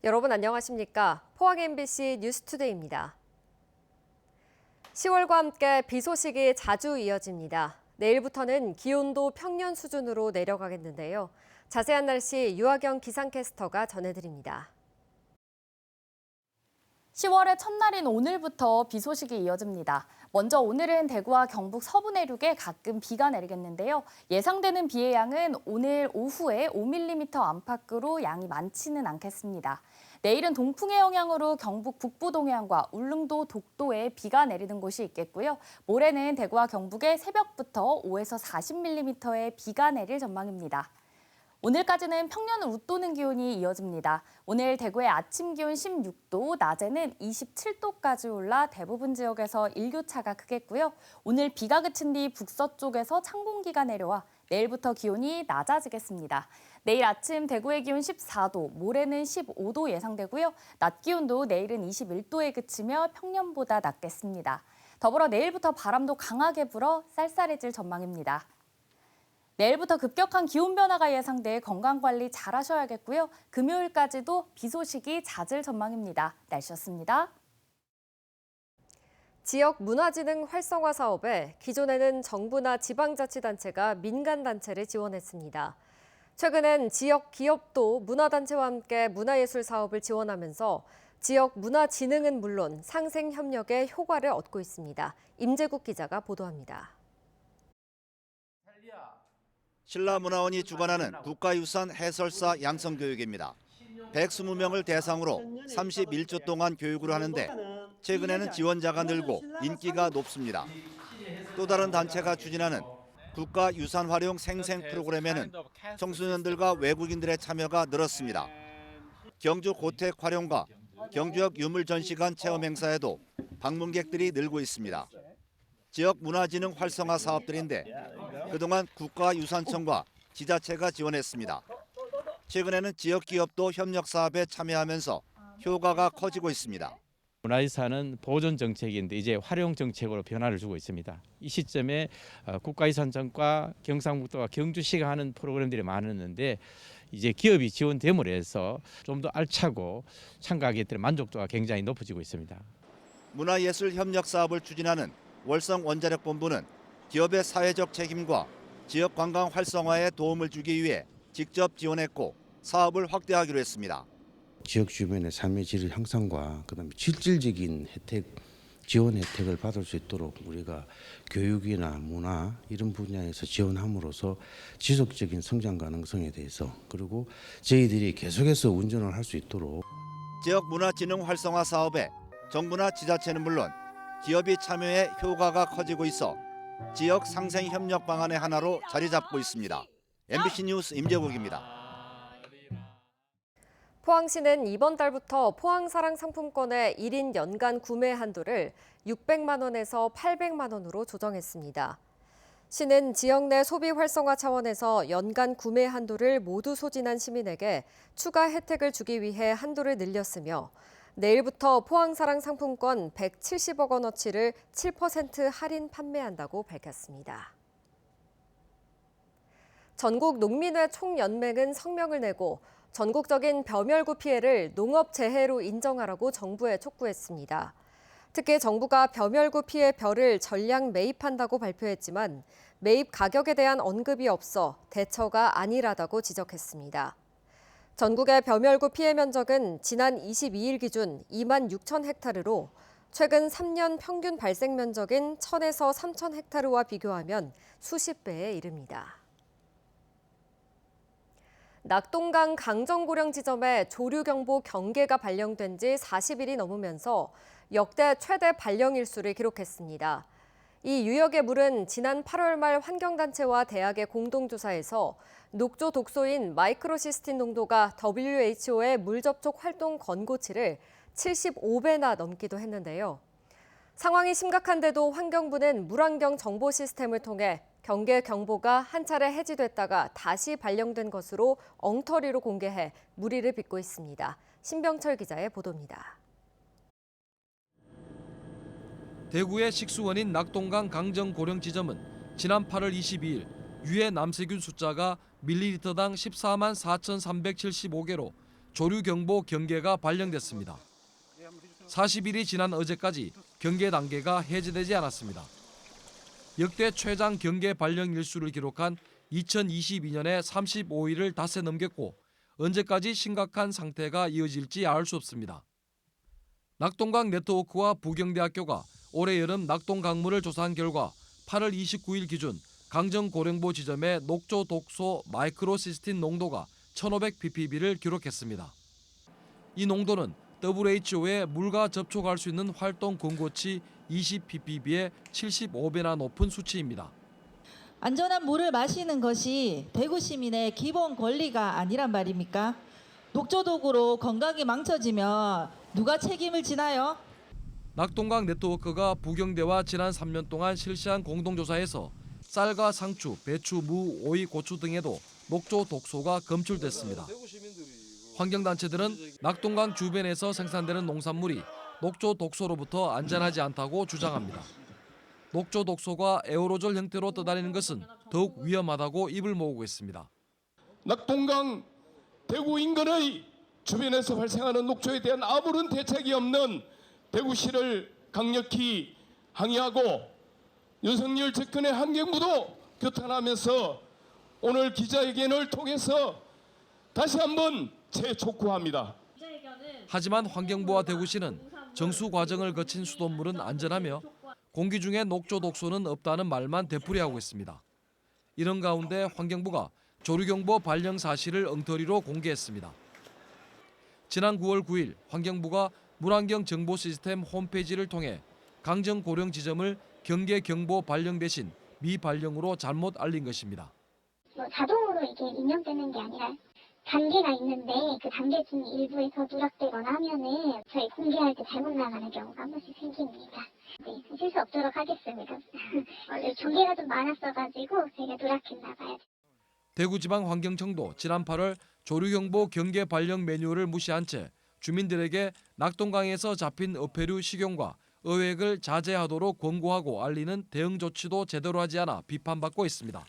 여러분 안녕하십니까? 포항 MBC 뉴스투데이입니다. 10월과 함께 비 소식이 자주 이어집니다. 내일부터는 기온도 평년 수준으로 내려가겠는데요. 자세한 날씨 유아경 기상캐스터가 전해드립니다. 10월의 첫날인 오늘부터 비 소식이 이어집니다. 먼저 오늘은 대구와 경북 서부 내륙에 가끔 비가 내리겠는데요. 예상되는 비의 양은 오늘 오후에 5mm 안팎으로 양이 많지는 않겠습니다. 내일은 동풍의 영향으로 경북 북부 동해안과 울릉도 독도에 비가 내리는 곳이 있겠고요. 모레는 대구와 경북에 새벽부터 5에서 40mm의 비가 내릴 전망입니다. 오늘까지는 평년을 웃도는 기온이 이어집니다. 오늘 대구의 아침 기온 16도, 낮에는 27도까지 올라 대부분 지역에서 일교차가 크겠고요. 오늘 비가 그친 뒤 북서쪽에서 찬 공기가 내려와 내일부터 기온이 낮아지겠습니다. 내일 아침 대구의 기온 14도, 모레는 15도 예상되고요. 낮 기온도 내일은 21도에 그치며 평년보다 낮겠습니다. 더불어 내일부터 바람도 강하게 불어 쌀쌀해질 전망입니다. 내일부터 급격한 기온 변화가 예상돼 건강관리 잘 하셔야겠고요. 금요일까지도 비 소식이 잦을 전망입니다. 날씨였습니다. 지역 문화진흥 활성화 사업에 기존에는 정부나 지방자치단체가 민간단체를 지원했습니다. 최근엔 지역 기업도 문화단체와 함께 문화예술 사업을 지원하면서 지역 문화진흥은 물론 상생협력의 효과를 얻고 있습니다. 임재국 기자가 보도합니다. 신라문화원이 주관하는 국가유산 해설사 양성교육입니다. 120명을 대상으로 31주 동안 교육을 하는데 최근에는 지원자가 늘고 인기가 높습니다. 또 다른 단체가 추진하는 국가유산 활용 생생 프로그램에는 청소년들과 외국인들의 참여가 늘었습니다. 경주 고택 활용과 경주역 유물 전시관 체험 행사에도 방문객들이 늘고 있습니다. 지역 문화진흥 활성화 사업들인데 그동안 국가유산청과 지자체가 지원했습니다. 최근에는 지역 기업도 협력 사업에 참여하면서 효과가 커지고 있습니다. 문화유산은 보존 정책인데 이제 활용 정책으로 변화를 주고 있습니다. 이 시점에 국가유산청과 경상북도와 경주시가 하는 프로그램들이 많았는데 이제 기업이 지원됨으로 해서 좀 더 알차고 참가객들의 만족도가 굉장히 높아지고 있습니다. 문화예술 협력 사업을 추진하는 월성원자력본부는 기업의 사회적 책임과 지역 관광 활성화에 도움을 주기 위해 직접 지원했고 사업을 확대하기로 했습니다. 지역 주민의 삶의 질 향상과 그다음에 실질적인 혜택, 지원 혜택을 받을 수 있도록 우리가 교육이나 문화 이런 분야에서 지원함으로써 지속적인 성장 가능성에 대해서 그리고 저희들이 계속해서 운전을 할 수 있도록 지역 문화진흥 활성화 사업에 정부나 지자체는 물론 기업이 참여해 효과가 커지고 있어 지역 상생 협력 방안의 하나로 자리 잡고 있습니다. MBC 뉴스 임재국입니다. 포항시는 이번 달부터 포항사랑 상품권의 1인 연간 구매 한도를 600만 원에서 800만 원으로 조정했습니다. 시는 지역 내 소비 활성화 차원에서 연간 구매 한도를 모두 소진한 시민에게 추가 혜택을 주기 위해 한도를 늘렸으며 내일부터 포항사랑 상품권 170억 원어치를 7% 할인 판매한다고 밝혔습니다. 전국 농민회 총연맹은 성명을 내고 전국적인 벼멸구 피해를 농업재해로 인정하라고 정부에 촉구했습니다. 특히 정부가 벼멸구 피해 벼를 전량 매입한다고 발표했지만 매입 가격에 대한 언급이 없어 대처가 안일하다고 지적했습니다. 전국의 벼멸구 피해 면적은 지난 22일 기준 2만 6천 헥타르로 최근 3년 평균 발생 면적인 1,000에서 3천 헥타르와 비교하면 수십 배에 이릅니다. 낙동강 강정고령 지점에 조류경보 경계가 발령된 지 40일이 넘으면서 역대 최대 발령 일수를 기록했습니다. 이 유역의 물은 지난 8월 말 환경단체와 대학의 공동조사에서 녹조 독소인 마이크로시스틴 농도가 WHO의 물 접촉 활동 권고치를 75배나 넘기도 했는데요. 상황이 심각한데도 환경부는 물환경 정보 시스템을 통해 경계 경보가 한 차례 해지됐다가 다시 발령된 것으로 엉터리로 공개해 물의를 빚고 있습니다. 신병철 기자의 보도입니다. 대구의 식수원인 낙동강 강정고령 지점은 지난 8월 22일 유해 남세균 숫자가 밀리리터당 14만 4,375개로 조류경보 경계가 발령됐습니다. 40일이 지난 어제까지 경계 단계가 해제되지 않았습니다. 역대 최장 경계 발령 일수를 기록한 2022년에 35일을 닷새 넘겼고 언제까지 심각한 상태가 이어질지 알 수 없습니다. 낙동강 네트워크와 부경대학교가 올해 여름 낙동 강물을 조사한 결과 8월 29일 기준 강정고령보 지점의 녹조 독소 마이크로시스틴 농도가 1500ppb를 기록했습니다. 이 농도는 WHO의 물과 접촉할 수 있는 활동 권고치 20ppb의 75배나 높은 수치입니다. 안전한 물을 마시는 것이 대구 시민의 기본 권리가 아니란 말입니까? 녹조독으로 건강이 망쳐지면 누가 책임을 지나요? 낙동강 네트워크가 부경대와 지난 3년 동안 실시한 공동조사에서 쌀과 상추, 배추, 무, 오이, 고추 등에도 녹조 독소가 검출됐습니다. 환경단체들은 낙동강 주변에서 생산되는 농산물이 녹조 독소로부터 안전하지 않다고 주장합니다. 녹조 독소가 에어로졸 형태로 떠다니는 것은 더욱 위험하다고 입을 모으고 있습니다. 낙동강 대구 인근의 주변에서 발생하는 녹조에 대한 아무런 대책이 없는 대구시를 강력히 항의하고 윤석열 집권의 환경부도 규탄하면서 오늘 기자회견을 통해서 다시 한번 재촉구합니다. 하지만 환경부와 대구시는 정수 과정을 거친 수돗물은 안전하며 공기 중에 녹조 독소는 없다는 말만 되풀이하고 있습니다. 이런 가운데 환경부가 조류경보 발령 사실을 엉터리로 공개했습니다. 지난 9월 9일 환경부가 물안경 정보 시스템 홈페이지를 통해 강정고령 지점을 경계 경보 발령 대신 미발령으로 잘못 알린 것입니다. 자동으로 이게 입력되는 게 아니라 단계가 있는데 그 단계 중 일부에서 누락되거나 하면은 저희 공개할 때 잘못 나가는 경우가 한 번씩 생깁니다. 네, 실수 없도록 하겠습니다. 경계가 좀 많았어가지고 제가 누락했나 봐요. 대구지방환경청도 지난 8월 조류경보 경계 발령 매뉴얼을 무시한 채 주민들에게 낙동강에서 잡힌 어패류 식용과 어획을 자제하도록 권고하고 알리는 대응 조치도 제대로 하지 않아 비판받고 있습니다.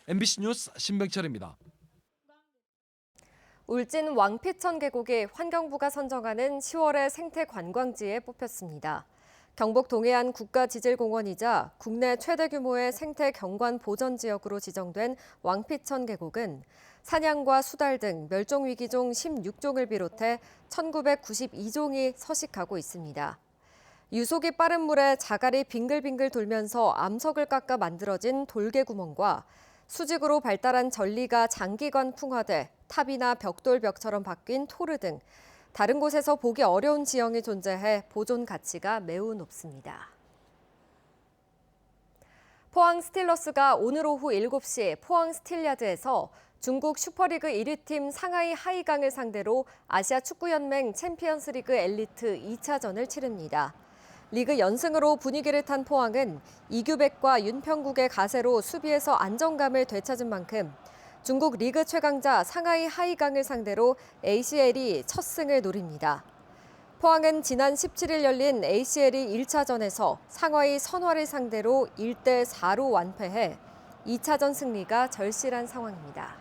MBC 뉴스 신병철입니다. 울진 왕피천 계곡이 환경부가 선정하는 10월의 생태 관광지에 뽑혔습니다. 경북 동해안 국가지질공원이자 국내 최대 규모의 생태 경관 보전 지역으로 지정된 왕피천 계곡은 사냥과 수달 등 멸종 위기종 16종을 비롯해 1992종이 서식하고 있습니다. 유속이 빠른 물에 자갈이 빙글빙글 돌면서 암석을 깎아 만들어진 돌개구멍과 수직으로 발달한 전리가 장기간 풍화돼 탑이나 벽돌벽처럼 바뀐 토르 등 다른 곳에서 보기 어려운 지형이 존재해 보존 가치가 매우 높습니다. 포항 스틸러스가 오늘 오후 7시 포항 스틸야드에서 중국 슈퍼리그 1위팀 상하이 하이강을 상대로 아시아 축구연맹 챔피언스리그 엘리트 2차전을 치릅니다. 리그 연승으로 분위기를 탄 포항은 이규백과 윤평국의 가세로 수비에서 안정감을 되찾은 만큼 중국 리그 최강자 상하이 하이강을 상대로 ACL이 첫 승을 노립니다. 포항은 지난 17일 열린 ACL이 1차전에서 상하이 선화를 상대로 1대4로 완패해 2차전 승리가 절실한 상황입니다.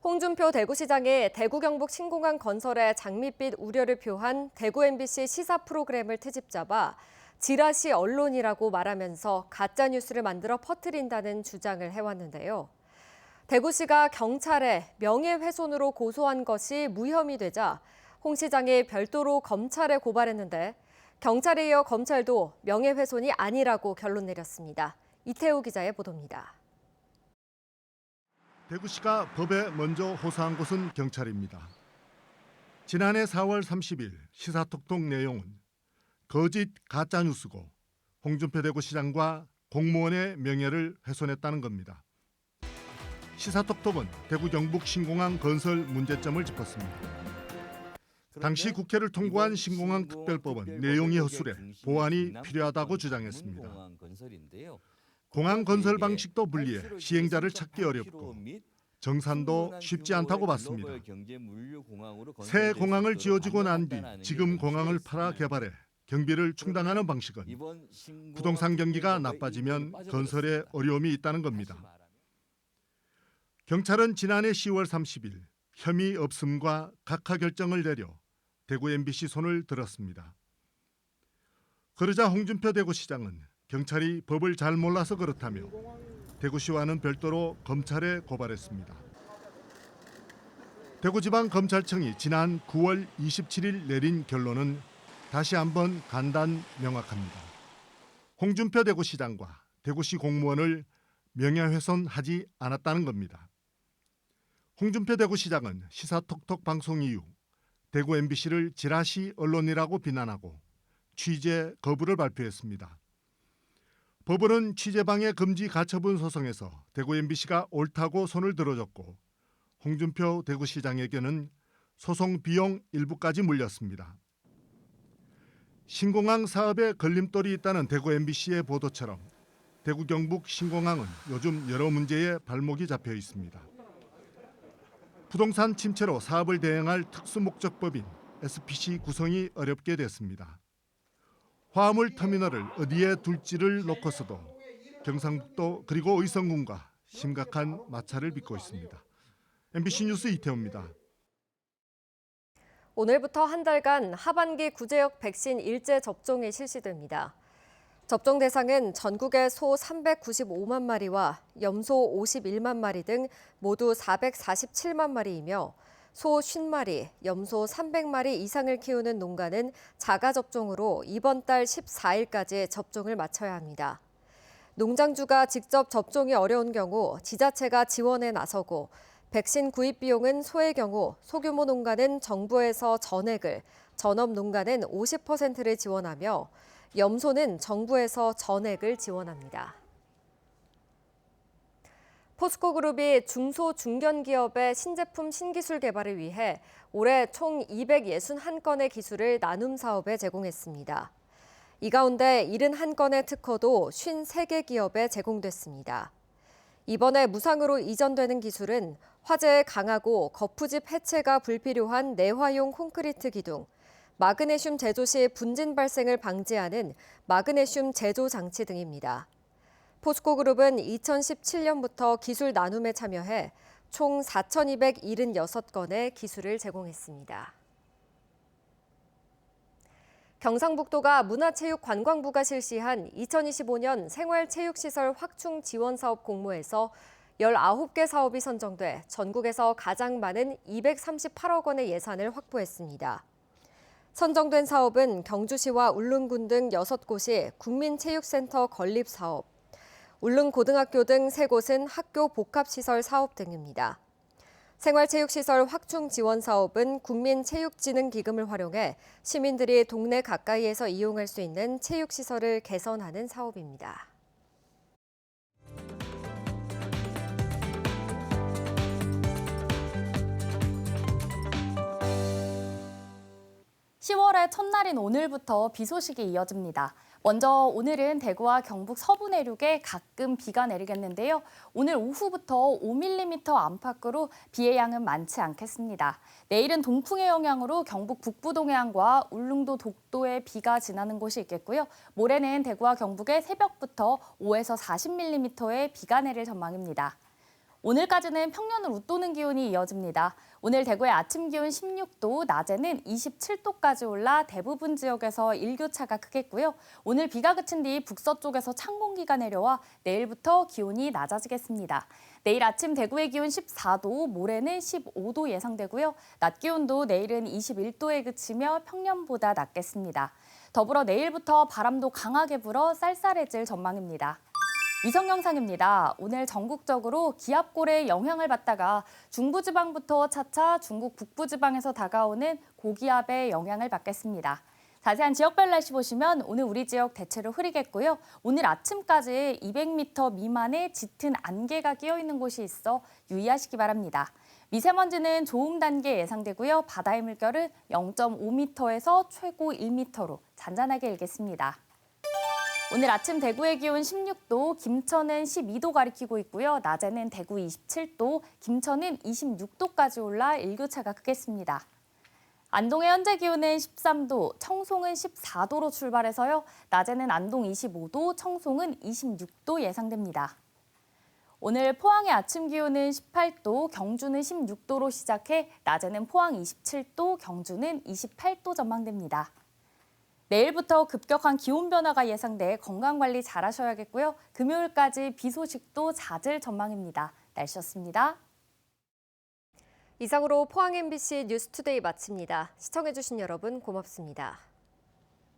홍준표 대구시장이 대구 경북 신공항 건설에 장밋빛 우려를 표한 대구 MBC 시사 프로그램을 트집잡아 지라시 언론이라고 말하면서 가짜뉴스를 만들어 퍼뜨린다는 주장을 해왔는데요. 대구시가 경찰에 명예훼손으로 고소한 것이 무혐의 되자 홍 시장이 별도로 검찰에 고발했는데 경찰에 이어 검찰도 명예훼손이 아니라고 결론 내렸습니다. 이태우 기자의 보도입니다. 대구시가 법에 먼저 호소한 곳은 경찰입니다. 지난해 4월 30일 시사톡톡 내용은 거짓 가짜뉴스고 홍준표 대구시장과 공무원의 명예를 훼손했다는 겁니다. 시사톡톡은 대구 경북 신공항 건설 문제점을 짚었습니다. 당시 국회를 통과한 신공항 특별법은 내용이 허술해 보완이 필요하다고 주장했습니다. 공항 건설 방식도 불리해 시행자를 찾기 어렵고 정산도 쉽지 않다고 봤습니다. 새 공항을 지어주고 난 뒤 지금 공항을 팔아 개발해 경비를 충당하는 방식은 부동산 경기가 나빠지면 건설에 어려움이 있다는 겁니다. 경찰은 지난해 10월 30일 혐의 없음과 각하 결정을 내려 대구 MBC 손을 들었습니다. 그러자 홍준표 대구시장은 경찰이 법을 잘 몰라서 그렇다며 대구시와는 별도로 검찰에 고발했습니다. 대구지방검찰청이 지난 9월 27일 내린 결론은 다시 한번 간단 명확합니다. 홍준표 대구시장과 대구시 공무원을 명예훼손하지 않았다는 겁니다. 홍준표 대구시장은 시사톡톡 방송 이후 대구 MBC를 지라시 언론이라고 비난하고 취재 거부를 발표했습니다. 법원은 취재방해 금지 가처분 소송에서 대구 MBC가 옳다고 손을 들어줬고 홍준표 대구시장에게는 소송 비용 일부까지 물렸습니다. 신공항 사업에 걸림돌이 있다는 대구 MBC의 보도처럼 대구 경북 신공항은 요즘 여러 문제에 발목이 잡혀 있습니다. 부동산 침체로 사업을 대행할 특수목적법인 SPC 구성이 어렵게 됐습니다. 화물 터미널을 어디에 둘지를 놓고서도 경상북도 그리고 의성군과 심각한 마찰을 빚고 있습니다. MBC 뉴스 이태호입니다. 오늘부터 한 달간 하반기 구제역 백신 일제 접종이 실시됩니다. 접종 대상은 전국의 소 395만 마리와 염소 51만 마리 등 모두 447만 마리이며 소 50마리, 염소 300마리 이상을 키우는 농가는 자가 접종으로 이번 달 14일까지 접종을 마쳐야 합니다. 농장주가 직접 접종이 어려운 경우 지자체가 지원에 나서고 백신 구입 비용은 소의 경우 소규모 농가는 정부에서 전액을, 전업 농가는 50%를 지원하며 염소는 정부에서 전액을 지원합니다. 포스코그룹이 중소 중견기업의 신제품 신기술 개발을 위해 올해 총 261건의 기술을 나눔 사업에 제공했습니다. 이 가운데 71건의 특허도 53개 기업에 제공됐습니다. 이번에 무상으로 이전되는 기술은 화재에 강하고 거푸집 해체가 불필요한 내화용 콘크리트 기둥, 마그네슘 제조 시 분진 발생을 방지하는 마그네슘 제조 장치 등입니다. 포스코그룹은 2017년부터 기술 나눔에 참여해 총 4,276건의 기술을 제공했습니다. 경상북도가 문화체육관광부가 실시한 2025년 생활체육시설 확충 지원 사업 공모에서 19개 사업이 선정돼 전국에서 가장 많은 238억 원의 예산을 확보했습니다. 선정된 사업은 경주시와 울릉군 등 6곳이 국민체육센터 건립 사업, 울릉고등학교 등 3곳은 학교 복합시설 사업 등입니다. 생활체육시설 확충 지원 사업은 국민체육진흥기금을 활용해 시민들이 동네 가까이에서 이용할 수 있는 체육시설을 개선하는 사업입니다. (10월의) 첫날인 오늘부터 비 소식이 이어집니다. 먼저 오늘은 대구와 경북 서부 내륙에 가끔 비가 내리겠는데요. 오늘 오후부터 5mm 안팎으로 비의 양은 많지 않겠습니다. 내일은 동풍의 영향으로 경북 북부 동해안과 울릉도 독도에 비가 지나는 곳이 있겠고요. 모레는 대구와 경북에 새벽부터 5에서 40mm의 비가 내릴 전망입니다. 오늘까지는 평년을 웃도는 기온이 이어집니다. 오늘 대구의 아침 기온 16도, 낮에는 27도까지 올라 대부분 지역에서 일교차가 크겠고요. 오늘 비가 그친 뒤 북서쪽에서 찬 공기가 내려와 내일부터 기온이 낮아지겠습니다. 내일 아침 대구의 기온 14도, 모레는 15도 예상되고요. 낮 기온도 내일은 21도에 그치며 평년보다 낮겠습니다. 더불어 내일부터 바람도 강하게 불어 쌀쌀해질 전망입니다. 위성 영상입니다. 오늘 전국적으로 기압골의 영향을 받다가 중부지방부터 차차 중국 북부지방에서 다가오는 고기압의 영향을 받겠습니다. 자세한 지역별 날씨 보시면 오늘 우리 지역 대체로 흐리겠고요. 오늘 아침까지 200m 미만의 짙은 안개가 끼어 있는 곳이 있어 유의하시기 바랍니다. 미세먼지는 좋음 단계 예상되고요. 바다의 물결은 0.5m에서 최고 1m로 잔잔하게 일겠습니다. 오늘 아침 대구의 기온 16도, 김천은 12도 가리키고 있고요. 낮에는 대구 27도, 김천은 26도까지 올라 일교차가 크겠습니다. 안동의 현재 기온은 13도, 청송은 14도로 출발해서요. 낮에는 안동 25도, 청송은 26도 예상됩니다. 오늘 포항의 아침 기온은 18도, 경주는 16도로 시작해 낮에는 포항 27도, 경주는 28도 전망됩니다. 내일부터 급격한 기온 변화가 예상돼 건강관리 잘 하셔야겠고요. 금요일까지 비 소식도 잦을 전망입니다. 날씨였습니다. 이상으로 포항 MBC 뉴스투데이 마칩니다. 시청해주신 여러분 고맙습니다.